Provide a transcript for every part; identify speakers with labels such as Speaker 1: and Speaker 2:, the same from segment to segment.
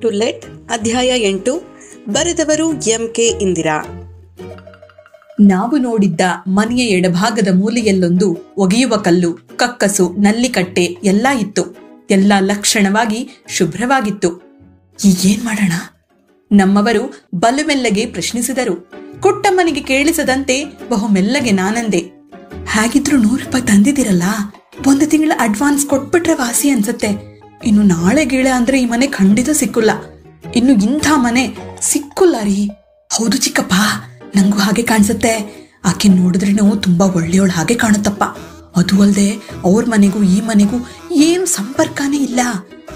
Speaker 1: To let ಅಧ್ಯಾಯ 8 ಬರೆದವರು MK. Indira.
Speaker 2: ನಾವು ನೋಡಿದ್ದ ಮನೆಯ ಎಡಭಾಗದ ಮೂಲೆಯಲ್ಲೊಂದು ಒಗೆಯುವ ಕಲ್ಲು, ಕಕ್ಕಸು, ನಲ್ಲಿಕಟ್ಟೆ ಎಲ್ಲ ಇತ್ತು. ಎಲ್ಲ ಲಕ್ಷಣವಾಗಿ ಶುಭ್ರವಾಗಿತ್ತು. ಈಗೇನ್ ಮಾಡೋಣ? ನಮ್ಮವರು ಬಲು ಮೆಲ್ಲಗೆ ಪ್ರಶ್ನಿಸಿದರು. ಕುಟ್ಟಮ್ಮನಿಗೆ ಕೇಳಿಸದಂತೆ ಬಹು ಮೆಲ್ಲಗೆ ನಾನಂದೆ, ಹಾಗಿದ್ರು 100 ರೂಪಾಯಿ ತಂದಿದ್ದೀರಲ್ಲ, 1 ತಿಂಗಳ ಅಡ್ವಾನ್ಸ್ ಕೊಟ್ಬಿಟ್ರೆ ವಾಸಿ ಅನ್ಸತ್ತೆ. ಇನ್ನು ನಾಳೆ ಗೀಳೆ ಅಂದ್ರೆ ಈ ಮನೆ ಖಂಡಿತ ಸಿಕ್ಕಲ್ಲ. ಇನ್ನು ಇಂಥ ಮನೆ ಸಿಕ್ಕಲ್ಲ ರೀ. ಹೌದು ಚಿಕ್ಕಪ್ಪ, ನಂಗೂ ಹಾಗೆ ಕಾಣಿಸುತ್ತೆ. ಆಕೆ ನೋಡಿದ್ರೆ ನಾವು ತುಂಬಾ ಒಳ್ಳೆಯವಳು ಹಾಗೆ ಕಾಣುತ್ತಪ್ಪ. ಅದು ಅಲ್ಲದೆ ಅವ್ರ ಮನೆಗೂ ಈ ಮನೆಗೂ ಏನು ಸಂಪರ್ಕನೇ ಇಲ್ಲ.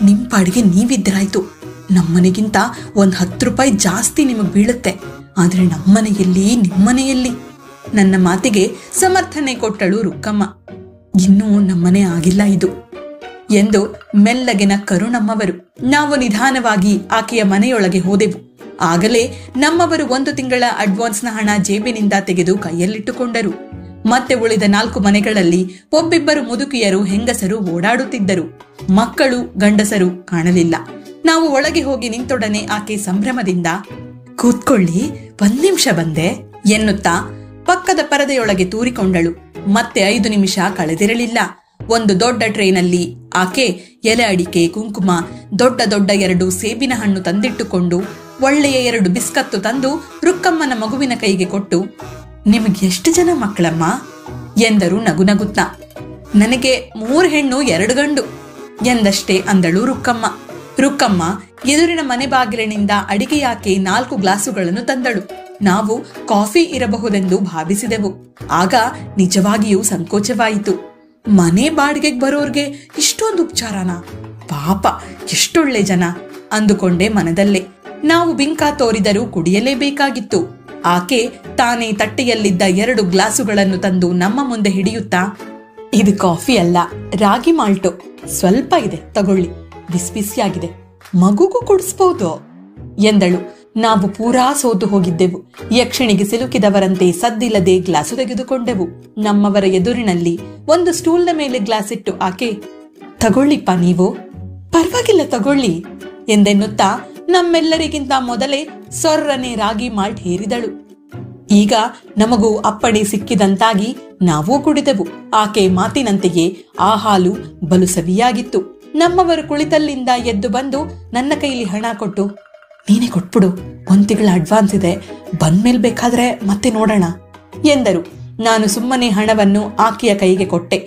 Speaker 2: ನಿಮ್ ಪಾಡಿಗೆ ನೀವಿದ್ದರಾಯ್ತು. ನಮ್ಮನೆಗಿಂತ 10 ರೂಪಾಯಿ ಜಾಸ್ತಿ ನಿಮಗ್ ಬೀಳುತ್ತೆ. ಆದ್ರೆ ನಮ್ಮನೆಯಲ್ಲಿ ನಿಮ್ಮನೆಯಲ್ಲಿ. ನನ್ನ ಮಾತಿಗೆ ಸಮರ್ಥನೆ ಕೊಟ್ಟಳು ರುಕ್ಕಮ್ಮ. ಇನ್ನೂ ನಮ್ಮನೆ ಆಗಿಲ್ಲ ಇದು ಎಂದು ಮೆಲ್ಲಗೆ ನಕ್ಕರು ನಮ್ಮವರು. ನಾವು ನಿಧಾನವಾಗಿ ಆಕೆಯ ಮನೆಯೊಳಗೆ ಹೋದೆವು. ಆಗಲೇ ನಮ್ಮವರು 1 ತಿಂಗಳ ಅಡ್ವಾನ್ಸ್ನ ಹಣ ಜೇಬಿನಿಂದ ತೆಗೆದು ಕೈಯಲ್ಲಿಟ್ಟುಕೊಂಡರು. ಮತ್ತೆ ಉಳಿದ 4 ಮನೆಗಳಲ್ಲಿ ಒಬ್ಬಿಬ್ಬರು ಮುದುಕಿಯರು ಹೆಂಗಸರು ಓಡಾಡುತ್ತಿದ್ದರು. ಮಕ್ಕಳು ಗಂಡಸರು ಕಾಣಲಿಲ್ಲ. ನಾವು ಒಳಗೆ ಹೋಗಿ ನಿಂತೊಡನೆ ಆಕೆ ಸಂಭ್ರಮದಿಂದ, ಕೂತ್ಕೊಳ್ಳಿ, 1 ನಿಮಿಷ ಬಂದೆ ಎನ್ನುತ್ತಾ ಪಕ್ಕದ ಪರದೆಯೊಳಗೆ ತೂರಿಕೊಂಡಳು. ಮತ್ತೆ 5 ನಿಮಿಷ ಕಳೆದಿರಲಿಲ್ಲ. ಒಂದು ದೊಡ್ಡ ಟ್ರೇನಲ್ಲಿ ಆಕೆ ಎಲೆ ಅಡಿಕೆ, ಕುಂಕುಮ, ದೊಡ್ಡ ದೊಡ್ಡ 2 ಸೇಬಿನ ಹಣ್ಣು ತಂದಿಟ್ಟುಕೊಂಡು ಒಳ್ಳೆಯ 2 ಬಿಸ್ಕತ್ತು ತಂದು ರುಕ್ಕಮ್ಮನ ಮಗುವಿನ ಕೈಗೆ ಕೊಟ್ಟು, ನಿಮಗೆ ಎಷ್ಟು ಜನ ಮಕ್ಕಳಮ್ಮ ಎಂದರು ನಗುನಗುತ್ತಾ. ನನಗೆ 3 ಹೆಣ್ಣು 2 ಗಂಡು ಎಂದಷ್ಟೇ ಅಂದಳು ರುಕ್ಕಮ್ಮ. ರುಕ್ಕಮ್ಮ ಎದುರಿನ ಮನೆ ಬಾಗಿಲಿನಿಂದ ಅಡಿಗೆಯಾಕೆ 4 ಗ್ಲಾಸುಗಳನ್ನು ತಂದಳು. ನಾವು ಕಾಫಿ ಇರಬಹುದೆಂದು ಭಾವಿಸಿದೆವು. ಆಗ ನಿಜವಾಗಿಯೂ ಸಂಕೋಚವಾಯಿತು. ಮನೆ ಬಾಡಿಗೆಗೆ ಬರೋರ್ಗೆ ಇಷ್ಟೊಂದು ಉಪಚಾರನ? ಪಾಪ, ಎಷ್ಟೊಳ್ಳೆ ಜನ ಅಂದುಕೊಂಡೆ ಮನದಲ್ಲೇ. ನಾವು ಬಿಂಕ ತೋರಿದರೂ ಕುಡಿಯಲೇಬೇಕಾಗಿತ್ತು. ಆಕೆ ತಾನೇ ತಟ್ಟೆಯಲ್ಲಿದ್ದ 2 ಗ್ಲಾಸುಗಳನ್ನು ತಂದು ನಮ್ಮ ಮುಂದೆ ಹಿಡಿಯುತ್ತಾ, ಇದು ಕಾಫಿ ಅಲ್ಲ, ರಾಗಿ ಮಾಲ್ಟು, ಸ್ವಲ್ಪ ಇದೆ ತಗೊಳ್ಳಿ, ಬಿಸಿ ಬಿಸಿಯಾಗಿದೆ, ಮಗುಗೂ ಕುಡಿಸ್ಬಹುದು ಎಂದಳು. ನಾವು ಪೂರಾ ಸೋತು ಹೋಗಿದ್ದೆವು. ಯಕ್ಷಿಣಿಗೆ ಸಿಲುಕಿದವರಂತೆ ಸದ್ದಿಲ್ಲದೆ ಗ್ಲಾಸು ತೆಗೆದುಕೊಂಡೆವು. ನಮ್ಮವರ ಎದುರಿನಲ್ಲಿ ಒಂದು ಸ್ಟೂಲ್ನ ಮೇಲೆ ಗ್ಲಾಸ್ ಇಟ್ಟು ಆಕೆ, ತಗೊಳ್ಳಿಪ್ಪ ನೀವು, ಪರವಾಗಿಲ್ಲ ತಗೊಳ್ಳಿ ಎಂದೆನ್ನುತ್ತಾ ನಮ್ಮೆಲ್ಲರಿಗಿಂತ ಮೊದಲೇ ಸೊರ್ರನೆ ರಾಗಿ ಮಾಲ್ಟ್ ಹೇರಿದಳು. ಈಗ ನಮಗೂ ಅಪ್ಪಣೆ ಸಿಕ್ಕಿದಂತಾಗಿ ನಾವೂ ಕುಡಿದೆವು. ಆಕೆ ಮಾತಿನಂತೆಯೇ ಆ ಹಾಲು ಬಲು ಸವಿಯಾಗಿತ್ತು. ನಮ್ಮವರು ಕುಳಿತಲ್ಲಿಂದ ಎದ್ದು ಬಂದು ನನ್ನ ಕೈಲಿ ಹಣ ಕೊಟ್ಟು, ನೀನೇ ಕೊಟ್ಬಿಡು, 1 ತಿಂಗಳ ಅಡ್ವಾನ್ಸ್ ಇದೆ, ಬಂದ್ಮೇಲೆ ಬೇಕಾದ್ರೆ ಮತ್ತೆ ನೋಡೋಣ ಎಂದರು. ನಾನು ಸುಮ್ಮನೆ ಹಣವನ್ನು ಆಕೆಯ ಕೈಗೆ ಕೊಟ್ಟೆ.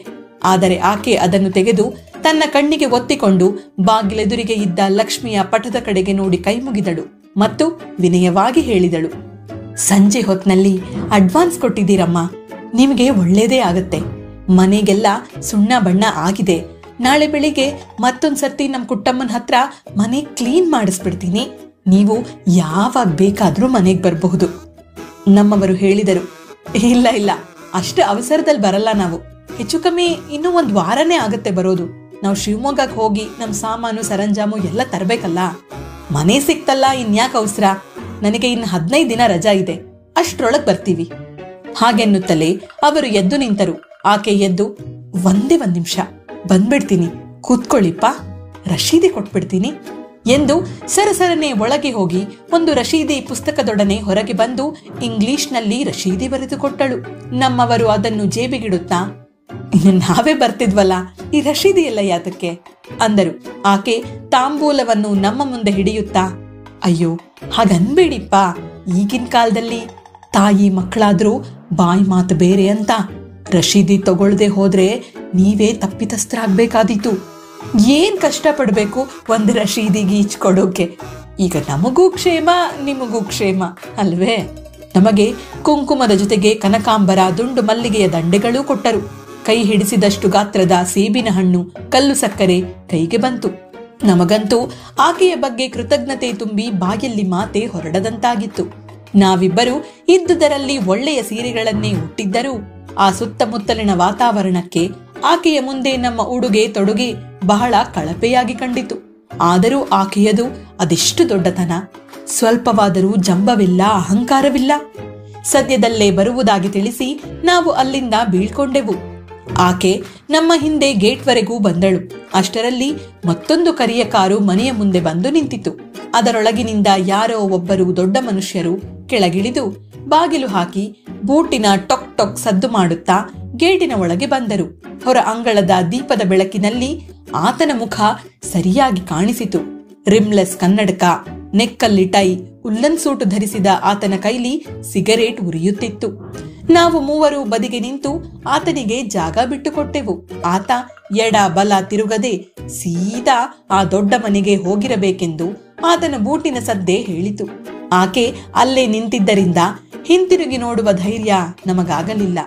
Speaker 2: ಆದರೆ ಆಕೆ ಅದನ್ನು ತೆಗೆದು ತನ್ನ ಕಣ್ಣಿಗೆ ಒತ್ತಿಕೊಂಡು ಬಾಗಿಲೆದುರಿಗೆ ಇದ್ದ ಲಕ್ಷ್ಮಿಯ ಪಟದ ಕಡೆಗೆ ನೋಡಿ ಕೈ ಮುಗಿದಳು ಮತ್ತು ವಿನಯವಾಗಿ ಹೇಳಿದಳು, ಸಂಜೆ ಹೊತ್ನಲ್ಲಿ ಅಡ್ವಾನ್ಸ್ ಕೊಟ್ಟಿದ್ದೀರಮ್ಮ, ನಿಮಗೆ ಒಳ್ಳೇದೇ ಆಗತ್ತೆ. ಮನೆಗೆಲ್ಲ ಸುಣ್ಣ ಬಣ್ಣ ಆಗಿದೆ. ನಾಳೆ ಬೆಳಿಗ್ಗೆ ಮತ್ತೊಂದ್ಸರ್ತಿ ನಮ್ ಕುಟ್ಟಮ್ಮನ ಹತ್ರ ಮನೆ ಕ್ಲೀನ್ ಮಾಡಿಸ್ಬಿಡ್ತೀನಿ. ನೀವು ಯಾವಾಗ ಬೇಕಾದ್ರೂ ಮನೆಗೆ ಬರಬಹುದು. ನಮ್ಮವರು ಹೇಳಿದರು, ಇಲ್ಲ ಇಲ್ಲ, ಅಷ್ಟು ಅವಸರದಲ್ಲಿ ಬರಲ್ಲ ನಾವು. ಹೆಚ್ಚು ಕಮ್ಮಿ ಇನ್ನೂ 1 ವಾರನೇ ಆಗತ್ತೆ ಬರೋದು. ನಾವು ಶಿವಮೊಗ್ಗಕ್ಕೆ ಹೋಗಿ ನಮ್ ಸಾಮಾನು ಸರಂಜಾಮು ಎಲ್ಲ ತರಬೇಕಲ್ಲ. ಮನೆ ಸಿಕ್ತಲ್ಲ, ಇನ್ಯಾಕೆ ಅವಸರ? ನನಗೆ ಇನ್ನು 15 ದಿನ ರಜಾ ಇದೆ, ಅಷ್ಟ್ರೊಳಗ್ ಬರ್ತೀವಿ ಹಾಗೆನ್ನುತ್ತಲೇ ಅವರು ಎದ್ದು ನಿಂತರು. ಆಕೆ ಎದ್ದು, ಒಂದೇ 1 ನಿಮಿಷ ಬಂದ್ಬಿಡ್ತೀನಿ, ಕೂತ್ಕೊಳ್ಳಿಪ್ಪ, ರಶೀದಿ ಕೊಟ್ಬಿಡ್ತೀನಿ ಎಂದು ಸರಸರನೆ ಒಳಗೆ ಹೋಗಿ ಒಂದು ರಶೀದಿ ಪುಸ್ತಕದೊಡನೆ ಹೊರಗೆ ಬಂದು ಇಂಗ್ಲಿಷ್ನಲ್ಲಿ ರಶೀದಿ ಬರೆದುಕೊಟ್ಟಳು. ನಮ್ಮವರು ಅದನ್ನು ಜೇಬಿಗಿಡುತ್ತಾ, ನಾವೇ ಬರ್ತಿದ್ವಲ್ಲ, ಈ ರಶೀದಿ ಎಲ್ಲ ಯಾತಕ್ಕೆ ಅಂದರು. ಆಕೆ ತಾಂಬೂಲವನ್ನು ನಮ್ಮ ಮುಂದೆ ಹಿಡಿಯುತ್ತಾ, ಅಯ್ಯೋ ಹಾಗನ್ಬೇಡಿಪ್ಪ, ಈಗಿನ ಕಾಲದಲ್ಲಿ ತಾಯಿ ಮಕ್ಕಳಾದ್ರೂ ಬಾಯಿ ಮಾತು ಬೇರೆ ಅಂತ. ರಶೀದಿ ತಗೊಳ್ದೆ ಹೋದ್ರೆ ನೀವೇ ತಪ್ಪಿತಸ್ಥರಾಗ್ಬೇಕಾದೀತು. ಏನ್ ಕಷ್ಟ ಪಡ್ಬೇಕು 1 ರಶೀದಿ ಗೀಚ್ಕೊಡೋಕೆ? ಈಗ ನಮಗೂ ಕ್ಷೇಮ, ನಿಮಗೂ ಕ್ಷೇಮ ಅಲ್ವೇ? ನಮಗೆ ಕುಂಕುಮದ ಜೊತೆಗೆ ಕನಕಾಂಬರ, ದುಂಡು ಮಲ್ಲಿಗೆಯ ದಂಡೆಗಳೂ ಕೊಟ್ಟರು. ಕೈ ಹಿಡಿಸಿದಷ್ಟು ಗಾತ್ರದ ಸೇಬಿನ ಹಣ್ಣು, ಕಲ್ಲು ಸಕ್ಕರೆ ಕೈಗೆ ಬಂತು. ನಮಗಂತೂ ಆಕೆಯ ಬಗ್ಗೆ ಕೃತಜ್ಞತೆ ತುಂಬಿ ಬಾಯಲ್ಲಿ ಮಾತೆ ಹೊರಡದಂತಾಗಿತ್ತು. ನಾವಿಬ್ಬರು ಇದ್ದುದರಲ್ಲಿ ಒಳ್ಳೆಯ ಸೀರೆಗಳನ್ನೇ ಉಟ್ಟಿದ್ದರೂ ಆ ಸುತ್ತಮುತ್ತಲಿನ ವಾತಾವರಣಕ್ಕೆ ಆಕೆಯ ಮುಂದೆ ನಮ್ಮ ಉಡುಗೆ ತೊಡುಗೆ ಬಹಳ ಕಳಪೆಯಾಗಿ ಕಂಡಿತು. ಆದರೂ ಆಕೆಯದು ಅದೆಷ್ಟು ದೊಡ್ಡತನ! ಸ್ವಲ್ಪವಾದರೂ ಜಂಬವಿಲ್ಲ, ಅಹಂಕಾರವಿಲ್ಲ. ಸದ್ಯದಲ್ಲೇ ಬರುವುದಾಗಿ ತಿಳಿಸಿ ನಾವು ಅಲ್ಲಿಂದ ಬೀಳ್ಕೊಂಡೆವು. ಆಕೆ ನಮ್ಮ ಹಿಂದೆ ಗೇಟ್ವರೆಗೂ ಬಂದಳು. ಅಷ್ಟರಲ್ಲಿ ಮತ್ತೊಂದು ಕರಿಯ ಕಾರು ಮನೆಯ ಮುಂದೆ ಬಂದು ನಿಂತಿತು. ಅದರೊಳಗಿನಿಂದ ಯಾರೋ ಒಬ್ಬರು ದೊಡ್ಡ ಮನುಷ್ಯರು ಕೆಳಗಿಳಿದು ಬಾಗಿಲು ಹಾಕಿ ಬೂಟಿನ ಟೊಕ್ ಟೊಕ್ ಸದ್ದು ಮಾಡುತ್ತಾ ಗೇಟಿನ ಒಳಗೆ ಬಂದರು. ಹೊರ ಅಂಗಳದ ದೀಪದ ಬೆಳಕಿನಲ್ಲಿ ಆತನ ಮುಖ ಸರಿಯಾಗಿ ಕಾಣಿಸಿತು. ರಿಮ್ಲೆಸ್ ಕನ್ನಡಕ, ನೆಕ್ಕಲ್ಲಿ ಟೈ, ಉಲ್ಲನ್ ಸೂಟು ಧರಿಸಿದ ಆತನ ಕೈಲಿ ಸಿಗರೇಟ್ ಉರಿಯುತ್ತಿತ್ತು. ನಾವು ಮೂವರು ಬದಿಗೆ ನಿಂತು ಆತನಿಗೆ ಜಾಗ ಬಿಟ್ಟುಕೊಟ್ಟೆವು. ಆತ ಎಡ ಬಲ ತಿರುಗದೆ ಸೀದಾ ಆ ದೊಡ್ಡ ಮನೆಗೆ ಹೋಗಿರಬೇಕೆಂದು ಆತನ ಬೂಟಿನ ಸದ್ದೆ ಹೇಳಿತು. ಆಕೆ ಅಲ್ಲೇ ನಿಂತಿದ್ದರಿಂದ ಹಿಂತಿರುಗಿ ನೋಡುವ ಧೈರ್ಯ ನಮಗಾಗಲಿಲ್ಲ.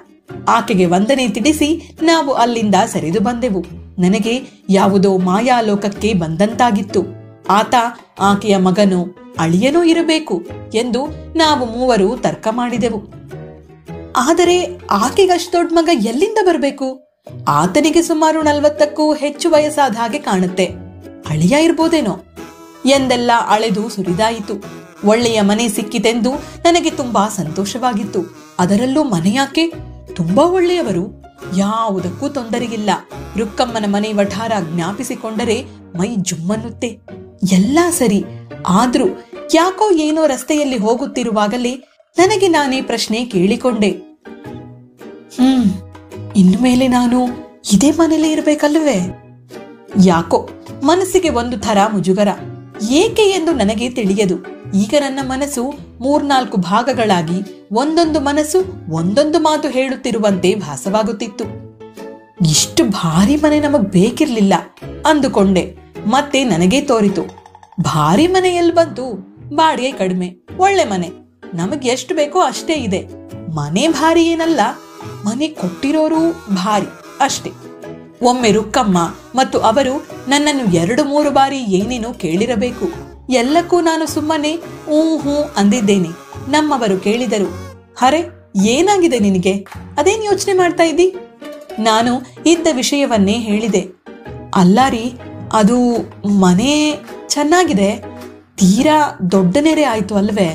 Speaker 2: ಆಕೆಗೆ ವಂದನೆ ತಿಳಿಸಿ ನಾವು ಅಲ್ಲಿಂದ ಸರಿದು ಬಂದೆವು. ನನಗೆ ಯಾವುದೋ ಮಾಯಾಲೋಕಕ್ಕೆ ಬಂದಂತಾಗಿತ್ತು. ಆತ ಆಕೆಯ ಮಗನೋ ಅಳಿಯನೂ ಇರಬೇಕು ಎಂದು ನಾವು ಮೂವರು ತರ್ಕ ಮಾಡಿದೆವು. ಆದರೆ ಆಕೆಗಷ್ಟು ದೊಡ್ಡ ಮಗ ಎಲ್ಲಿಂದ ಬರಬೇಕು? ಆತನಿಗೆ ಸುಮಾರು 40ಕ್ಕೂ ಹೆಚ್ಚು ವಯಸ್ಸಾದ ಹಾಗೆ ಕಾಣುತ್ತೆ. ಅಳಿಯ ಇರ್ಬೋದೇನೋ ಎಂದೆಲ್ಲ ಅಳೆದು ಸುರಿದಾಯಿತು. ಒಳ್ಳೆಯ ಮನೆ ಸಿಕ್ಕಿತೆಂದು ನನಗೆ ತುಂಬಾ ಸಂತೋಷವಾಗಿತ್ತು. ಅದರಲ್ಲೂ ಮನೆಯಾಕೆ ತುಂಬಾ ಒಳ್ಳೆಯವರು, ಯಾವುದಕ್ಕೂ ತೊಂದರೆಯಿಲ್ಲ. ರುಕ್ಕಮ್ಮನ ಮನೆ ವಠಾರ ಜ್ಞಾಪಿಸಿಕೊಂಡರೆ ಮೈ ಜುಮ್ಮನ್ನುತ್ತೆ. ಎಲ್ಲ ಸರಿ, ಆದ್ರೂ ಯಾಕೋ ಏನೋ ರಸ್ತೆಯಲ್ಲಿ ಹೋಗುತ್ತಿರುವಾಗಲೇ ನನಗೆ ನಾನೇ ಪ್ರಶ್ನೆ ಕೇಳಿಕೊಂಡೆ. ಇನ್ನು ಮೇಲೆ ನಾನು ಇದೇ ಮನೇಲೆ ಇರಬೇಕಲ್ವೇ? ಯಾಕೋ ಮನಸ್ಸಿಗೆ ಒಂದು ಥರ ಮುಜುಗರ. ಏಕೆ ಎಂದು ನನಗೆ ತಿಳಿಯದು. ಈಗ ನನ್ನ ಮನಸ್ಸು 3-4 ಭಾಗಗಳಾಗಿ ಒಂದೊಂದು ಮನಸ್ಸು ಒಂದೊಂದು ಮಾತು ಹೇಳುತ್ತಿರುವಂತೆ ಭಾಸವಾಗುತ್ತಿತ್ತು. ಇಷ್ಟು ಭಾರಿ ಮನೆ ನಮಗ್ ಬೇಕಿರ್ಲಿಲ್ಲ ಅಂದುಕೊಂಡೆ. ಮತ್ತೆ ನನಗೆ ತೋರಿತು, ಭಾರಿ ಮನೆ ಎಲ್ಲಿ ಬಂತು? ಬಾಡಿಗೆ ಕಡಿಮೆ, ಒಳ್ಳೆ ಮನೆ, ನಮಗ್ ಎಷ್ಟು ಬೇಕೋ ಅಷ್ಟೇ ಇದೆ. ಮನೆ ಭಾರಿ ಏನಲ್ಲ, ಮನೆ ಕೊಟ್ಟಿರೋರು ಭಾರಿ ಅಷ್ಟೇ. ಒಮ್ಮೆ ರುಕ್ಕಮ್ಮ ಮತ್ತು ಅವರು ನನ್ನನ್ನು 2-3 ಬಾರಿ ಏನೇನೋ ಕೇಳಿರಬೇಕು. ಎಲ್ಲಕ್ಕೂ ನಾನು ಸುಮ್ಮನೆ ಹೂ ಅಂದಿದ್ದೇನೆ. ನಮ್ಮವರು ಕೇಳಿದರು, ಹರೆ ಏನಾಗಿದೆ ನಿನಗೆ? ಅದೇನ್ ಯೋಚನೆ ಮಾಡ್ತಾ ಇದ್ದಿ? ನಾನು ಇದ್ದ ವಿಷಯವನ್ನೇ ಹೇಳಿದೆ. ಅಲ್ಲಾರಿ, ಅದು ಮನೆ ಚೆನ್ನಾಗಿದೆ, ತೀರಾ ದೊಡ್ಡ ನೆರೆ ಆಯ್ತು ಅಲ್ವೇ?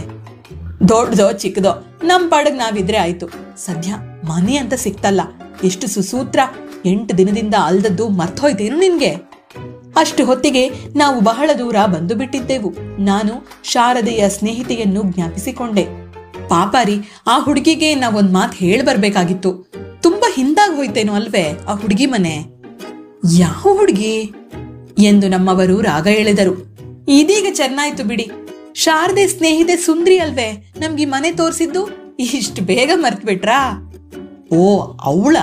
Speaker 2: ದೊಡ್ಡದೋ ಚಿಕ್ಕದೋ ನಮ್ ಪಾಡಗ್ ನಾವಿದ್ರೆ ಆಯ್ತು. ಸದ್ಯ ಮನೆ ಅಂತ ಸಿಕ್ತಲ್ಲ, ಎಷ್ಟು ಸುಸೂತ್ರ. 8 ದಿನದಿಂದ ಅಲ್ದದ್ದು ಮರ್ತೋಯ್ತೇನು ನಿನ್ಗೆ? ಅಷ್ಟು ಹೊತ್ತಿಗೆ ನಾವು ಬಹಳ ದೂರ ಬಂದು ಬಿಟ್ಟಿದ್ದೆವು. ನಾನು ಶಾರದೆಯ ಸ್ನೇಹಿತೆಯನ್ನು ಜ್ಞಾಪಿಸಿಕೊಂಡೆ. ಪಾಪಾರಿ, ಆ ಹುಡುಗಿಗೆ ನಾವೊಂದ್ ಮಾತು ಹೇಳ್ಬರ್ಬೇಕಾಗಿತ್ತು. ತುಂಬಾ ಹಿಂದಾಗ್ ಹೋಯ್ತೇನೋ ಅಲ್ವೇ ಆ ಹುಡುಗಿ ಮನೆ? ಯಾವ ಹುಡುಗಿ ಎಂದು ನಮ್ಮವರು ರಾಗ ಎಳೆದರು. ಇದೀಗ ಚೆನ್ನಾಯ್ತು ಬಿಡಿ, ಶಾರದೆ ಸ್ನೇಹಿತೆ ಸುಂದ್ರಿ ಅಲ್ವೇ ನಮ್ಗೆ ಮನೆ ತೋರ್ಸಿದ್ದು? ಇಷ್ಟು ಬೇಗ ಮರ್ತ್ ಬಿಟ್ರಾ? ಓ ಅವಳ,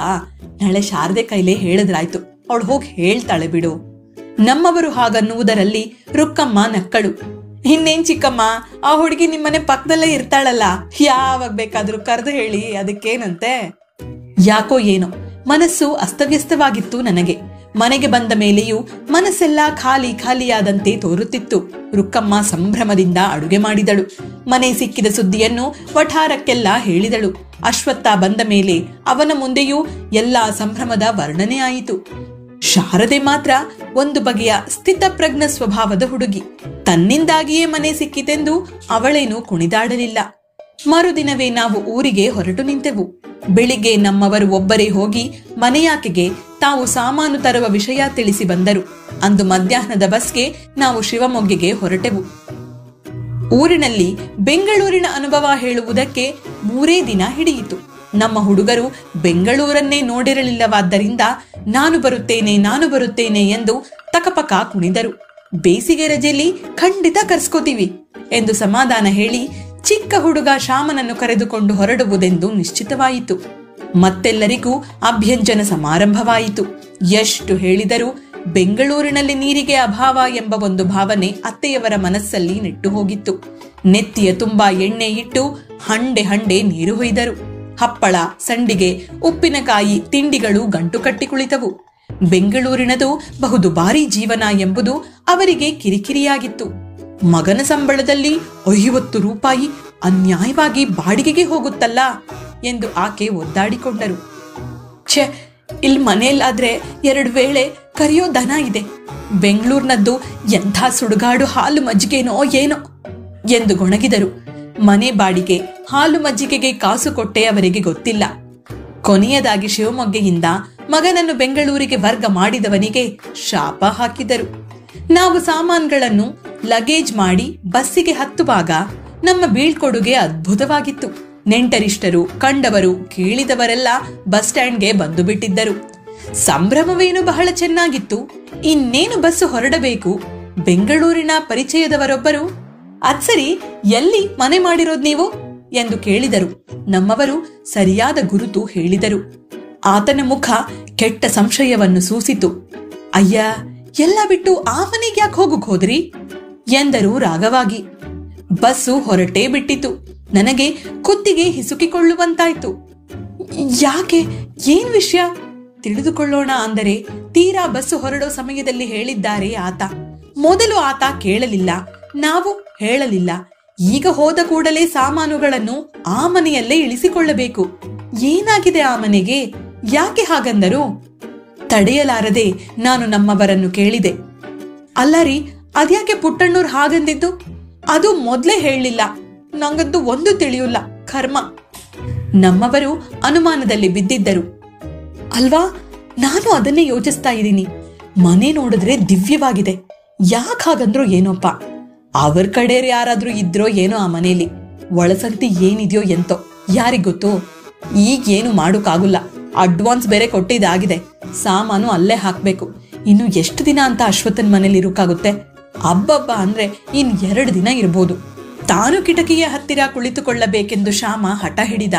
Speaker 2: ನಾಳೆ ಶಾರದೆ ಕೈಲೇ ಹೇಳಿದ್ರಾಯ್ತು, ಅವಳು ಹೋಗಿ ಹೇಳ್ತಾಳೆ ಬಿಡು. ನಮ್ಮವರು ಹಾಗನ್ನುವುದರಲ್ಲಿ ರುಕ್ಕಮ್ಮ ನಕ್ಕಳು. ಇನ್ನೇನ್ ಚಿಕ್ಕಮ್ಮ, ಆ ಹುಡುಗಿ ನಿಮ್ಮನೆ ಪಕ್ಕದಲ್ಲೇ ಇರ್ತಾಳಲ್ಲ, ಯಾವಾಗ ಬೇಕಾದ್ರೂ ಕರೆದು ಹೇಳಿ, ಅದಕ್ಕೇನಂತೆ. ಯಾಕೋ ಏನೋ ಮನಸ್ಸು ಅಸ್ತವ್ಯಸ್ತವಾಗಿತ್ತು ನನಗೆ. ಮನೆಗೆ ಬಂದ ಮೇಲೆಯೂ ಮನಸ್ಸೆಲ್ಲ ಖಾಲಿಯಾದಂತೆ ತೋರುತ್ತಿತ್ತು. ರುಕ್ಕಮ್ಮ ಸಂಭ್ರಮದಿಂದ ಅಡುಗೆ ಮಾಡಿದಳು. ಮನೆ ಸಿಕ್ಕಿದ ಸುದ್ದಿಯನ್ನು ವಠಾರಕ್ಕೆಲ್ಲ ಹೇಳಿದಳು. ಅಶ್ವತ್ಥ ಬಂದ ಮೇಲೆ ಅವನ ಮುಂದೆಯೂ ಎಲ್ಲಾ ಸಂಭ್ರಮದ ವರ್ಣನೆ ಆಯಿತು. ಶಾರದೆ ಮಾತ್ರ ಒಂದು ಬಗೆಯ ಸ್ಥಿತಪ್ರಜ್ಞ ಸ್ವಭಾವದ ಹುಡುಗಿ. ತನ್ನಿಂದಾಗಿಯೇ ಮನೆ ಸಿಕ್ಕಿತೆಂದು ಅವಳೇನು ಕುಣಿದಾಡಲಿಲ್ಲ. ಮರುದಿನವೇ ನಾವು ಊರಿಗೆ ಹೊರಟು ನಿಂತೆವು. ಬೆಳಿಗ್ಗೆ ನಮ್ಮವರು ಒಬ್ಬರೇ ಹೋಗಿ ಮನೆಯಾಕೆಗೆ ತಾವು ಸಾಮಾನು ತರುವ ವಿಷಯ ತಿಳಿಸಿ ಬಂದರು. ಅಂದು ಮಧ್ಯಾಹ್ನದ ಬಸ್ಗೆ ನಾವು ಶಿವಮೊಗ್ಗೆಗೆ ಹೊರಟೆವು. ಊರಿನಲ್ಲಿ ಬೆಂಗಳೂರಿನ ಅನುಭವ ಹೇಳುವುದಕ್ಕೆ 3 ದಿನ ಹಿಡಿಯಿತು. ನಮ್ಮ ಹುಡುಗರು ಬೆಂಗಳೂರನ್ನೇ ನೋಡಿರಲಿಲ್ಲವಾದ್ದರಿಂದ ನಾನು ಬರುತ್ತೇನೆ ಎಂದು ತಕಪಕ ಕುಣಿದರು. ಬೇಸಿಗೆ ರಜೆಯಲ್ಲಿ ಖಂಡಿತ ಕರ್ಸ್ಕೋತೀವಿ ಎಂದು ಸಮಾಧಾನ ಹೇಳಿ ಚಿಕ್ಕ ಹುಡುಗ ಶ್ಯಾಮನನ್ನು ಕರೆದುಕೊಂಡು ಹೊರಡುವುದೆಂದು ನಿಶ್ಚಿತವಾಯಿತು. ಮತ್ತೆಲ್ಲರಿಗೂ ಅಭ್ಯಂಜನ ಸಮಾರಂಭವಾಯಿತು. ಎಷ್ಟು ಹೇಳಿದರೂ ಬೆಂಗಳೂರಿನಲ್ಲಿ ನೀರಿಗೆ ಅಭಾವ ಎಂಬ ಒಂದು ಭಾವನೆ ಅತ್ತೆಯವರ ಮನಸ್ಸಲ್ಲಿ ನೆಟ್ಟು ಹೋಗಿತ್ತು. ನೆತ್ತಿಯ ತುಂಬಾ ಎಣ್ಣೆ ಇಟ್ಟು ಹಂಡೆ ನೀರು ಹೊಯ್ದರು. ಹಪ್ಪಳ, ಸಂಡಿಗೆ, ಉಪ್ಪಿನಕಾಯಿ ತಿಂಡಿಗಳು ಗಂಟು ಕಟ್ಟಿ ಕುಳಿತವು. ಬೆಂಗಳೂರಿನದು ಬಹುದು ಭಾರಿ ಜೀವನ ಎಂಬುದು ಅವರಿಗೆ ಕಿರಿಕಿರಿಯಾಗಿತ್ತು. ಮಗನ ಸಂಬಳದಲ್ಲಿ 50 ರೂಪಾಯಿ ಅನ್ಯಾಯವಾಗಿ ಬಾಡಿಗೆಗೆ ಹೋಗುತ್ತಲ್ಲ ಎಂದು ಆಕೆ ಒದ್ದಾಡಿಕೊಂಡರು. ಛೆ, ಇಲ್ಲಿ ಮನೆಯಲ್ಲಾದ್ರೆ 2 ವೇಳೆ ಕರಿಯೋ ದನ ಇದೆ. ಬೆಂಗಳೂರಿನದ್ದು ಎಂಥ ಸುಡುಗಾಡು ಹಾಲು ಮಜ್ಜಿಗೆನೋ ಏನೋ ಎಂದು ಗೊಣಗಿದರು. ಮನೆ ಬಾಡಿಗೆ, ಹಾಲು ಮಜ್ಜಿಗೆಗೆ ಕಾಸು ಕೊಟ್ಟೆ ಅವರಿಗೆ ಗೊತ್ತಿಲ್ಲ. ಕೊನೆಯದಾಗಿ ಶಿವಮೊಗ್ಗೆಯಿಂದ ಮಗನನ್ನು ಬೆಂಗಳೂರಿಗೆ ವರ್ಗ ಮಾಡಿದವನಿಗೆ ಶಾಪ ಹಾಕಿದರು. ನಾವು ಸಾಮಾನುಗಳನ್ನು ಲಗೇಜ್ ಮಾಡಿ ಬಸ್ಸಿಗೆ ಹತ್ತುವಾಗ ನಮ್ಮ ಬೀಳ್ಕೊಡುಗೆ ಅದ್ಭುತವಾಗಿತ್ತು. ನೆಂಟರಿಷ್ಟರು, ಕಂಡವರು, ಕೇಳಿದವರೆಲ್ಲ ಬಸ್ ಸ್ಟ್ಯಾಂಡ್ಗೆ ಬಂದು ಬಿಟ್ಟಿದ್ದರು. ಸಂಭ್ರಮವೇನು ಬಹಳ ಚೆನ್ನಾಗಿತ್ತು. ಇನ್ನೇನು ಬಸ್ಸು ಹೊರಡಬೇಕು. ಬೆಂಗಳೂರಿನ ಪರಿಚಯದವರೊಬ್ಬರು, ಅದ್ಸರಿ ಎಲ್ಲಿ ಮನೆ ಮಾಡಿರೋದ್ ನೀವು ಎಂದು ಕೇಳಿದರು. ನಮ್ಮವರು ಸರಿಯಾದ ಗುರುತು ಹೇಳಿದರು. ಆತನ ಮುಖ ಕೆಟ್ಟ ಸಂಶಯವನ್ನು ಸೂಸಿತು. ಅಯ್ಯ, ಎಲ್ಲ ಬಿಟ್ಟು ಆ ಮನೆಗೆ ಯಾಕೆ ಹೋದ್ರಿ ಎಂದರು ರಾಗವಾಗಿ. ಬಸ್ಸು ಹೊರಟೇ ಬಿಟ್ಟಿತು. ನನಗೆ ಕುತ್ತಿಗೆ ಹಿಸುಕಿಕೊಳ್ಳುವಂತಾಯ್ತು. ಯಾಕೆ, ಏನ್ ವಿಷಯ ತಿಳಿದುಕೊಳ್ಳೋಣ ಅಂದರೆ ತೀರಾ ಬಸ್ಸು ಹೊರಡೋ ಸಮಯದಲ್ಲಿ ಹೇಳಿದ್ದಾರೆ ಆತ. ಮೊದಲು ಆತ ಕೇಳಲಿಲ್ಲ, ನಾವು ಹೇಳಲಿಲ್ಲ. ಈಗ ಹೋದ ಕೂಡಲೇ ಸಾಮಾನುಗಳನ್ನು ಆ ಮನೆಯಲ್ಲೇ ಇಳಿಸಿಕೊಳ್ಳಬೇಕು. ಏನಾಗಿದೆ ಆ ಮನೆಗೆ, ಯಾಕೆ ಹಾಗಂದರು? ತಡೆಯಲಾರದೆ ನಾನು ನಮ್ಮವರನ್ನು ಕೇಳಿದೆ. ಅಲ್ಲರಿ, ಅದ್ಯಾಕೆ ಪುಟ್ಟಣ್ಣೂರ್ ಹಾಗಂದಿದ್ದು? ಅದು ಮೊದ್ಲೇ ಹೇಳಲಿಲ್ಲ. ನಂಗಂತೂ ಒಂದು ತಿಳಿಯುಲ್ಲ, ಕರ್ಮ. ನಮ್ಮವರು ಅನುಮಾನದಲ್ಲಿ ಬಿದ್ದಿದ್ದರು. ಅಲ್ವಾ, ನಾನು ಅದನ್ನೇ ಯೋಚಿಸ್ತಾ ಇದ್ದೀನಿ. ಮನೆ ನೋಡಿದ್ರೆ ದಿವ್ಯವಾಗಿದೆ, ಯಾಕೆ ಹಾಗಂದ್ರೋ ಏನೋಪ್ಪ. ಅವ್ರ ಕಡೆ ಯಾರಾದ್ರೂ ಇದ್ರೋ ಏನೋ ಆ ಮನೇಲಿ. ಒಳಸಂತಿ ಏನಿದೆಯೋ ಎಂತೋ ಯಾರಿಗೊತ್ತು. ಈಗೇನು ಮಾಡೋಕ್ಕಾಗುಲ್ಲ. ಅಡ್ವಾನ್ಸ್ ಬೇರೆ ಕೊಟ್ಟಿದ್ದಾಗಿದೆ. ಸಾಮಾನು ಅಲ್ಲೇ ಹಾಕ್ಬೇಕು. ಇನ್ನು ಎಷ್ಟು ದಿನ ಅಂತ ಅಶ್ವಥನ್ ಮನೇಲಿ ಇರೋಕ್ಕಾಗುತ್ತೆ? ಹಬ್ಬಬ್ಬ ಅಂದ್ರೆ ಇನ್ 2 ದಿನ ಇರ್ಬೋದು. ತಾನು ಕಿಟಕಿಯ ಹತ್ತಿರ ಕುಳಿತುಕೊಳ್ಳಬೇಕೆಂದು ಶ್ಯಾಮ ಹಠ ಹಿಡಿದ.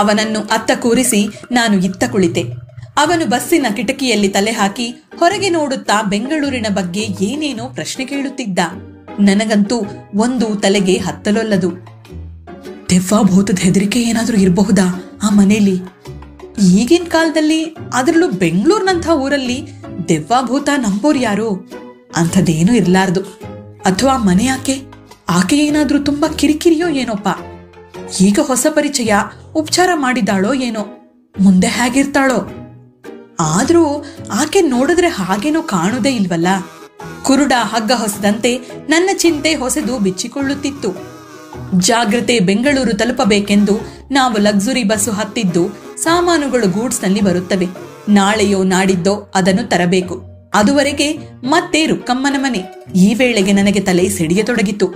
Speaker 2: ಅವನನ್ನು ಅತ್ತ ಕೂರಿಸಿ ನಾನು ಇತ್ತ ಕುಳಿತೆ. ಅವನು ಬಸ್ಸಿನ ಕಿಟಕಿಯಲ್ಲಿ ತಲೆ ಹಾಕಿ ಹೊರಗೆ ನೋಡುತ್ತಾ ಬೆಂಗಳೂರಿನ ಬಗ್ಗೆ ಏನೇನೋ ಪ್ರಶ್ನೆ ಕೇಳುತ್ತಿದ್ದ. ನನಗಂತೂ ಒಂದು ತಲೆಗೆ ಹತ್ತಲೊಲ್ಲದು. ದೆವ್ವಭೂತದ ಹೆದರಿಕೆ ಏನಾದ್ರೂ ಇರಬಹುದಾ ಆ ಮನೇಲಿ? ಈಗಿನ ಕಾಲದಲ್ಲಿ, ಅದರಲ್ಲೂ ಬೆಂಗಳೂರಿನಂಥ ಊರಲ್ಲಿ ದೆವ್ವಭೂತ ನಂಬೋರು ಯಾರು? ಅಂಥದ್ದೇನೂ ಇರ್ಲಾರ್ದು. ಅಥವಾ ಮನೆ ಆಕೆ ಏನಾದ್ರೂ ತುಂಬಾ ಕಿರಿಕಿರಿಯೋ ಏನೋಪ್ಪ. ಈಗ ಹೊಸ ಪರಿಚಯ, ಉಪಚಾರ ಮಾಡಿದಾಳೋ ಏನೋ, ಮುಂದೆ ಹೇಗಿರ್ತಾಳೋ. ಆದ್ರೂ ಆಕೆ ನೋಡಿದ್ರೆ ಹಾಗೇನೋ ಕಾಣುವುದೇ ಇಲ್ವಲ್ಲ. ಕುರುಡ ಹಗ್ಗ ಹೊಸದಂತೆ ನನ್ನ ಚಿಂತೆ ಹೊಸದು ಬಿಚ್ಚಿಕೊಳ್ಳುತ್ತಿತ್ತು. ಜಾಗ್ರತೆ ಬೆಂಗಳೂರು ತಲುಪಬೇಕೆಂದು ನಾವು ಲಕ್ಸುರಿ ಬಸ್ಸು ಹತ್ತಿದ್ದು. ಸಾಮಾನುಗಳು ಗೂಡ್ಸ್ನಲ್ಲಿ ಬರುತ್ತವೆ. ನಾಳೆಯೋ ನಾಡಿದ್ದೋ ಅದನ್ನು ತರಬೇಕು. ಅದುವರೆಗೆ ಮತ್ತೆ ರುಕ್ಕಮ್ಮನ ಮನೆ. ಈ ವೇಳೆಗೆ ನನಗೆ ತಲೆ ಸಿಡಿಯತೊಡಗಿತು.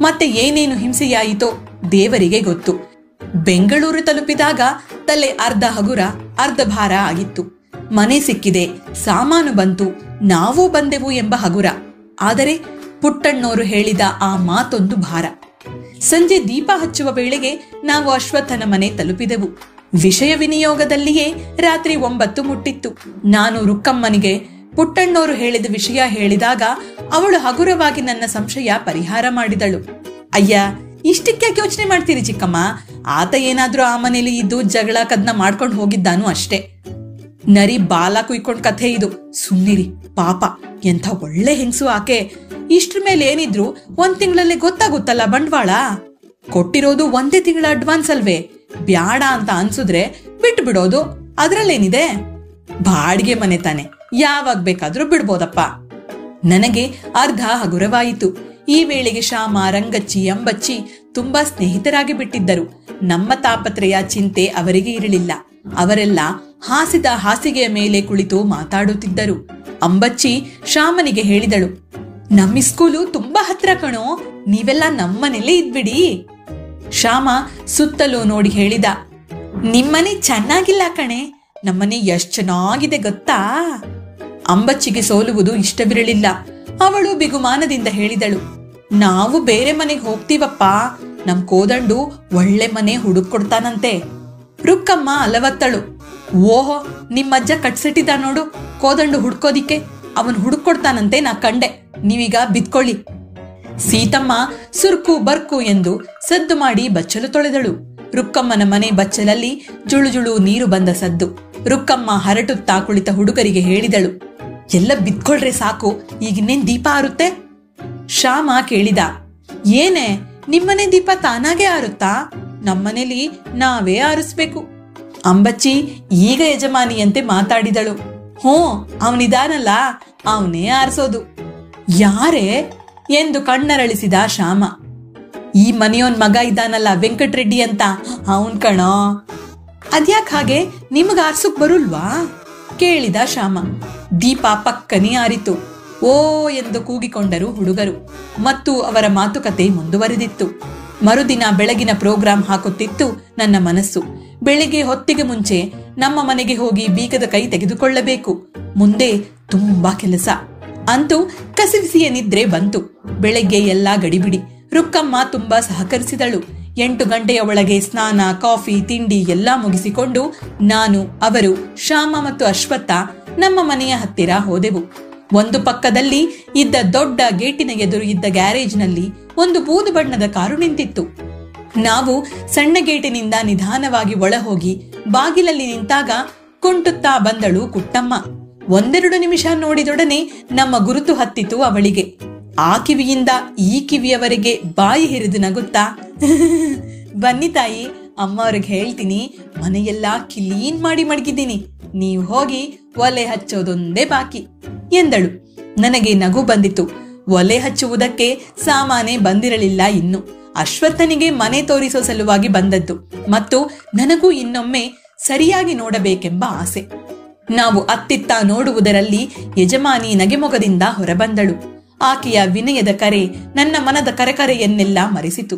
Speaker 2: ಮತ್ತೆ ಏನೇನು ಹಿಂಸೆಯಾಯಿತೋ ದೇವರಿಗೆ ಗೊತ್ತು. ಬೆಂಗಳೂರು ತಲುಪಿದಾಗ ತಲೆ ಅರ್ಧ ಹಗುರ, ಅರ್ಧ ಭಾರ ಆಗಿತ್ತು. ಮನೆ ಸಿಕ್ಕಿದೆ, ಸಾಮಾನು ಬಂತು, ನಾವೂ ಬಂದೆವು ಎಂಬ ಹಗುರ. ಆದರೆ ಪುಟ್ಟಣ್ಣೋರು ಹೇಳಿದ ಆ ಮಾತೊಂದು ಭಾರ. ಸಂಜೆ ದೀಪ ಹಚ್ಚುವ ವೇಳೆಗೆ ನಾವು ಅಶ್ವತ್ಥನ ಮನೆ ತಲುಪಿದೆವು. ವಿಷಯ ವಿನಿಯೋಗದಲ್ಲಿಯೇ ರಾತ್ರಿ 9 ಮುಟ್ಟಿತ್ತು. ನಾನು ರುಕ್ಕಮ್ಮನಿಗೆ ಪುಟ್ಟಣ್ಣೋರು ಹೇಳಿದ ವಿಷಯ ಹೇಳಿದಾಗ ಅವಳು ಹಗುರವಾಗಿ ನನ್ನ ಸಂಶಯ ಪರಿಹಾರ ಮಾಡಿದಳು. ಅಯ್ಯ, ಇಷ್ಟಕ್ಯಾಕೆ ಯೋಚನೆ ಮಾಡ್ತೀರಿ ಚಿಕ್ಕಮ್ಮ? ಆತ ಏನಾದ್ರೂ ಆ ಮನೇಲಿ ಇದ್ದು ಜಗಳ ಕದ್ನ ಮಾಡ್ಕೊಂಡು ಹೋಗಿದ್ದಾನು ಅಷ್ಟೇ. ನರಿ ಬಾಲ ಕುಯ್ಕೊಂಡ್ ಕಥೆ ಇದು. ಸುಮ್ನಿರಿ, ಪಾಪ ಎಂಥ ಒಳ್ಳೆ ಹೆಂಗಸು ಆಕೆ. ಇಷ್ಟ್ರ ಮೇಲೆ ಏನಿದ್ರು 1 ತಿಂಗಳಲ್ಲೇ ಗೊತ್ತಾಗುತ್ತಲ್ಲ ಬಂಡವಾಳ. ಕೊಟ್ಟಿರೋದು 1 ತಿಂಗಳ ಅಡ್ವಾನ್ಸ್ ಅಲ್ವೇ? ಬ್ಯಾಡ ಅಂತ ಅನ್ಸುದ್ರೆ ಬಿಟ್ಟು ಬಿಡೋದು, ಅದ್ರಲ್ಲೇನಿದೆ? ಬಾಡಿಗೆ ಮನೆ ತಾನೆ, ಯಾವಾಗ ಬೇಕಾದ್ರೂ ಬಿಡ್ಬೋದಪ್ಪ. ನನಗೆ ಅರ್ಧ ಹಗುರವಾಯಿತು. ಈ ವೇಳೆಗೆ ಶ್ಯಾಮ, ರಂಗಚ್ಚಿ, ಅಂಬಚ್ಚಿ ತುಂಬಾ ಸ್ನೇಹಿತರಾಗಿ ಬಿಟ್ಟಿದ್ದರು. ನಮ್ಮ ತಾಪತ್ರಯ ಚಿಂತೆ ಅವರಿಗೆ ಇರಲಿಲ್ಲ. ಅವರೆಲ್ಲ ಹಾಸಿದ ಹಾಸಿಗೆಯ ಮೇಲೆ ಕುಳಿತು ಮಾತಾಡುತ್ತಿದ್ದರು. ಅಂಬಚ್ಚಿ ಶ್ಯಾಮನಿಗೆ ಹೇಳಿದಳು, ನಮ್ಮ ಸ್ಕೂಲು ತುಂಬಾ ಹತ್ರ ಕಣೋ, ನೀವೆಲ್ಲ ನಮ್ಮನೇಲೇ ಇದ್ಬಿಡಿ. ಶ್ಯಾಮ ಸುತ್ತಲೂ ನೋಡಿ ಹೇಳಿದ, ನಿಮ್ಮನೆ ಚೆನ್ನಾಗಿಲ್ಲ ಕಣೆ, ನಮ್ಮನೆ ಎಷ್ಟ್ ಚೆನ್ನಾಗಿದೆ ಗೊತ್ತಾ? ಅಂಬಚ್ಚಿಗೆ ಸೋಲುವುದು ಇಷ್ಟವಿರಲಿಲ್ಲ. ಅವಳು ಬಿಗುಮಾನದಿಂದ ಹೇಳಿದಳು, ನಾವು ಬೇರೆ ಮನೆಗೆ ಹೋಗ್ತೀವಪ್ಪ. ನಮ್ ಕೋದಂಡು ಒಳ್ಳೆ ಮನೆ ಹುಡುಕೊಡ್ತಾನಂತೆ. ರುಕ್ಕಮ್ಮ ಅಲವತ್ತಳು, ಓಹೋ, ನಿಮ್ಮಜ್ಜ ಕಟ್ಸಿಟ್ಟಿದ್ದ ನೋಡು ಕೋದಂಡು ಹುಡ್ಕೋದಿಕ್ಕೆ. ಅವನ್ ಹುಡುಕೊಡ್ತಾನಂತೆ, ನಾ ಕಂಡೆ. ನೀವೀಗ ಬಿದ್ಕೊಳ್ಳಿ. ಸೀತಮ್ಮ ಸುರ್ಕು ಬರ್ಕು ಎಂದು ಸದ್ದು ಮಾಡಿ ಬಚ್ಚಲು ತೊಳೆದಳು. ರುಕ್ಕಮ್ಮನ ಮನೆ ಬಚ್ಚಲಲ್ಲಿ ಜುಳುಜುಳು ನೀರು ಬಂದ ಸದ್ದು. ರುಕ್ಕಮ್ಮ ಹರಟುತ್ತಾ ಕುಳಿತ ಹುಡುಗರಿಗೆ ಹೇಳಿದಳು, ಎಲ್ಲ ಬಿದ್ಕೊಳ್ರೆ ಸಾಕು, ಈಗಿನ್ನೇನ್ ದೀಪ ಆರುತ್ತೆ? ಶ್ಯಾಮ ಕೇಳಿದ, ಏನೇ ನಿಮ್ಮನೆ ದೀಪ ತಾನಾಗೆ ಆರುತ್ತಾ? ನಮ್ಮನೇಲಿ ನಾವೇ ಆರಿಸ್ಬೇಕು. ಅಂಬಚ್ಚಿ ಈಗ ಯಜಮಾನಿಯಂತೆ ಮಾತಾಡಿದಳು. ಹ್ಞೂ, ಅವನಿದಾನಲ್ಲ, ಅವನೇ ಆರಿಸೋದು. ಯಾರೇ ಎಂದು ಕಣ್ಣರಳಿಸಿದ ಶ್ಯಾಮ. ಈ ಮನೆಯವನ್ ಮಗ ಇದ್ದಾನಲ್ಲ ವೆಂಕಟರೆಡ್ಡಿ ಅಂತ, ಅವನ್ ಕಣೋ. ಅದ್ಯಾಕ್ ಹಾಗೆ, ನಿಮಗ ಆರ್ಸುಕ್ ಬರುಲ್ವಾ? ಕೇಳಿದ ಶ್ಯಾಮ. ದೀಪ ಪಕ್ಕನೆ ಆರಿತು. ಓ ಎಂದು ಕೂಗಿಕೊಂಡರು ಹುಡುಗರು ಮತ್ತು ಅವರ ಮಾತುಕತೆ ಮುಂದುವರೆದಿತ್ತು. ಮರುದಿನ ಬೆಳಗಿನ ಪ್ರೋಗ್ರಾಂ ಹಾಕುತ್ತಿತ್ತು ನನ್ನ ಮನಸ್ಸು. ಬೆಳಿಗ್ಗೆ ಹೊತ್ತಿಗೆ ಮುಂಚೆ ನಮ್ಮ ಮನೆಗೆ ಹೋಗಿ ಬೀಗದ ಕೈ ತೆಗೆದುಕೊಳ್ಳಬೇಕು. ಮುಂದೆ ತುಂಬಾ ಕೆಲಸ. ಅಂತೂ ಕಸಿವಿಸಿಯ ನಿದ್ರೆ ಬಂತು. ಬೆಳಗ್ಗೆ ಎಲ್ಲಾ ಗಡಿಬಿಡಿ. ರುಕ್ಕಮ್ಮ ತುಂಬಾ ಸಹಕರಿಸಿದಳು. 8 ಗಂಟೆಯ ಒಳಗೆ ಸ್ನಾನ, ಕಾಫಿ, ತಿಂಡಿ ಎಲ್ಲಾ ಮುಗಿಸಿಕೊಂಡು ನಾನು, ಅವರು, ಶ್ಯಾಮ ಮತ್ತು ಅಶ್ವತ್ಥ ನಮ್ಮ ಮನೆಯ ಹತ್ತಿರ ಹೋದೆವು. ಒಂದು ಪಕ್ಕದಲ್ಲಿ ಇದ್ದ ದೊಡ್ಡ ಗೇಟಿನ ಎದುರು ಇದ್ದ ಗ್ಯಾರೇಜ್ನಲ್ಲಿ ಒಂದು ಬೂದು ಬಣ್ಣದ ಕಾರು ನಿಂತಿತ್ತು. ನಾವು ಸಣ್ಣ ಗೇಟಿನಿಂದ ನಿಧಾನವಾಗಿ ಒಳ ಹೋಗಿ ಬಾಗಿಲಲ್ಲಿ ನಿಂತಾಗ ಕುಂಟುತ್ತಾ ಬಂದಳು ಕುಟ್ಟಮ್ಮ. 1-2 ನಿಮಿಷ ನೋಡಿದೊಡನೆ ನಮ್ಮ ಗುರುತು ಹತ್ತಿತು ಅವಳಿಗೆ. ಆ ಕಿವಿಯಿಂದ ಈ ಕಿವಿಯವರೆಗೆ ಬಾಯಿ ಹಿರಿದು ನಗುತ್ತಾ, ಬನ್ನಿ ತಾಯಿ, ಅಮ್ಮ ಅವ್ರಿಗೆ ಹೇಳ್ತೀನಿ, ಮನೆಯೆಲ್ಲಾ ಕ್ಲೀನ್ ಮಾಡಿ ಮಡಗಿದ್ದೀನಿ, ನೀವು ಹೋಗಿ ಒಲೆ ಹಚ್ಚೋದೊಂದೇ ಬಾಕಿ ಎಂದಳು. ನನಗೆ ನಗು ಬಂದಿತು. ಒಲೆ ಹಚ್ಚುವುದಕ್ಕೆ ಸಾಮಾನೇ ಬಂದಿರಲಿಲ್ಲ ಇನ್ನು. ಅಶ್ವತ್ಥನಿಗೆ ಮನೆ ತೋರಿಸೋ ಸಲುವಾಗಿ ಬಂದದ್ದು ಮತ್ತು ನನಗೂ ಇನ್ನೊಮ್ಮೆ ಸರಿಯಾಗಿ ನೋಡಬೇಕೆಂಬ ಆಸೆ. ನಾವು ಅತ್ತಿತ್ತ ನೋಡುವುದರಲ್ಲಿ ಯಜಮಾನಿ ನಗೆಮೊಗದಿಂದ ಹೊರಬಂದಳು. ಆಕೆಯ ವಿನಯದ ಕರೆ ನನ್ನ ಮನದ ಕರೆಕರೆಯನ್ನೆಲ್ಲ ಮರೆಸಿತು.